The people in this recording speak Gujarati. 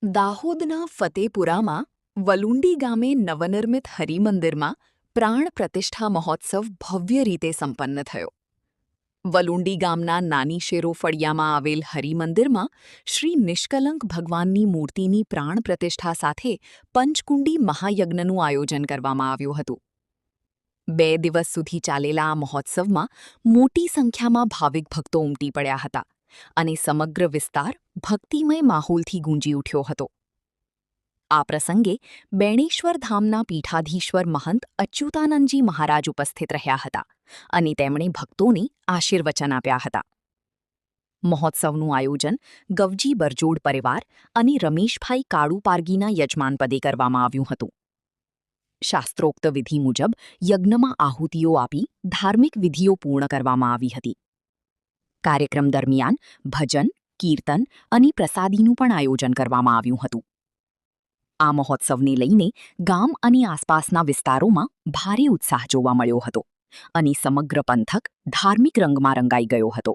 દાહોદના ફતેપુરામાં વલુંડી ગામે નવનિર્મિત હરિમંદિરમાં પ્રાણ પ્રતિષ્ઠા મહોત્સવ ભવ્ય રીતે સંપન્ન થયો. વલુંડી ગામના નાની શેરો ફળિયામાં આવેલ હરિમંદિરમાં શ્રી નિષ્કલંક ભગવાનની મૂર્તિની પ્રાણ પ્રતિષ્ઠા સાથે પંચકુંડી મહાયજ્ઞનું આયોજન કરવામાં આવ્યું હતું. 2 દિવસ સુધી ચાલેલા આ મહોત્સવમાં મોટી સંખ્યામાં ભાવિક ભક્તો ઉમટી પડ્યા હતા અને સમગ્ર વિસ્તાર ભક્તિમય માહોલથી ગૂંજી ઉઠ્યો હતો. આ પ્રસંગે બેણેશ્વર ધામના પીઠાધીશ્વર મહંત અચ્યુતાનંદજી મહારાજ ઉપસ્થિત રહ્યા હતા અને તેમણે ભક્તોને આશીર્વચન આપ્યા હતા. મહોત્સવનું આયોજન ગવજી બરજોડ પરિવાર અને રમેશભાઈ કાળુ પારગીના યજમાનપદે કરવામાં આવ્યું હતું. શાસ્ત્રોક્ત વિધિ મુજબ યજ્ઞમાં આહુતિઓ આપી ધાર્મિક વિધિઓ પૂર્ણ કરવામાં આવી હતી. કાર્યક્રમ દરમિયાન ભજન, કીર્તન અને પ્રસાદીનું પણ આયોજન કરવામાં આવ્યું હતું. આ મહોત્સવને લઈને ગામ અને આસપાસના વિસ્તારોમાં ભારે ઉત્સાહ જોવા મળ્યો હતો અને સમગ્ર પંથક ધાર્મિક રંગમાં રંગાઈ ગયો હતો.